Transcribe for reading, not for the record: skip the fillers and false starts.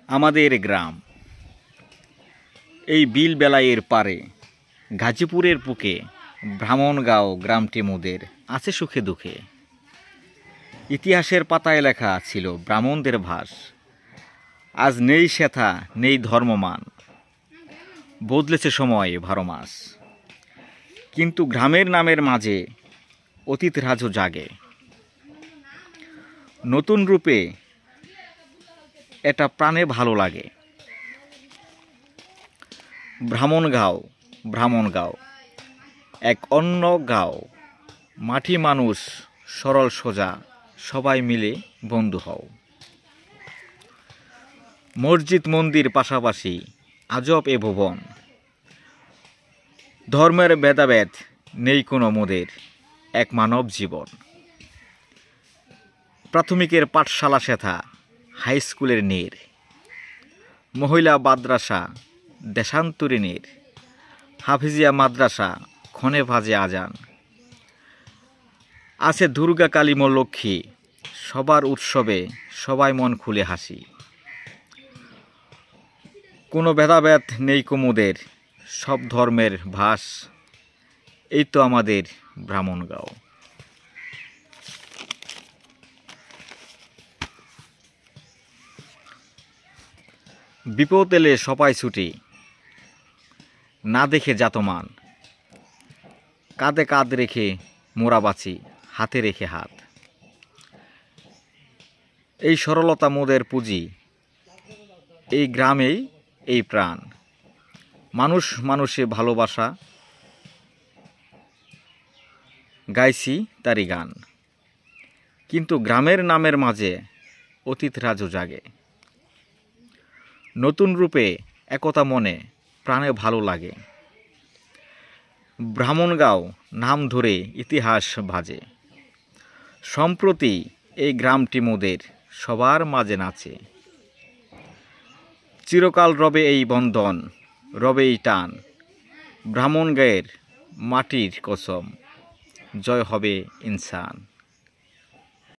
আমাদের গ্রাম এই বিল বেলাইয়ের পারে গাজীপুরের বুকে ব্রাহ্মণগাঁও গ্রামটি মোদের আছে সুখে দুঃখে। ইতিহাসের পাতায় লেখা ছিল ব্রাহ্মণদের ভাস। আজ নেই সেথা নেই ধর্মমান, বদলেছে সময় 12 মাস। কিন্তু গ্রামের নামের মাঝে অতীত রাজও জাগে, নতুন রূপে এটা প্রাণে ভালো লাগে। ব্রাহ্মণগাঁও এক অন্য গাঁও, মাটি মানুষ সরল সোজা, সবাই মিলে বন্ধু হও। মসজিদ মন্দির পাশাপাশি আজব এ ভুবন, ধর্মের ভেদাভেদ নেই কোনো মোদের, এক মানব জীবন। প্রাথমিকের পাঠশালা সেথা হাই স্কুলের নীর, মহিলা মাদ্রাসা দেশান্তরীণীর, হাফিজিয়া মাদ্রাসা ক্ষণে ভাজে আজান। আছে দুর্গা কালী লক্ষ্মী, সবার উৎসবে সবাই মন খুলে হাসি। কোনো ভেদাভেদ নেই কুমুদের, সব ধর্মের ভাস, এই তো আমাদের ব্রাহ্মণগাঁও। বিপদ এলে সবাই ছুটি, না দেখে জাতমান, কাঁধে কাঁধ রেখে মোরা বাঁচি, হাতে রেখে হাত। এই সরলতা মোদের পুঁজি, এই গ্রামেই এই প্রাণ। মানুষ মানুষে ভালোবাসা, গাইছি তারি গান। কিন্তু গ্রামের নামের মাঝে অতীত রাজও জাগে, নতুন রূপে একতা মনে প্রাণে ভালো লাগে। ব্রাহ্মণগাঁও নাম ধরে ইতিহাস ভাজে, সম্প্রতি এই গ্রামটি মোদের সবার মাঝে নাচে। চিরকাল রবে এই বন্ধন, রবে এই টান, ব্রাহ্মণগাঁয়ের মাটির কসম, জয় হবে ইনসান।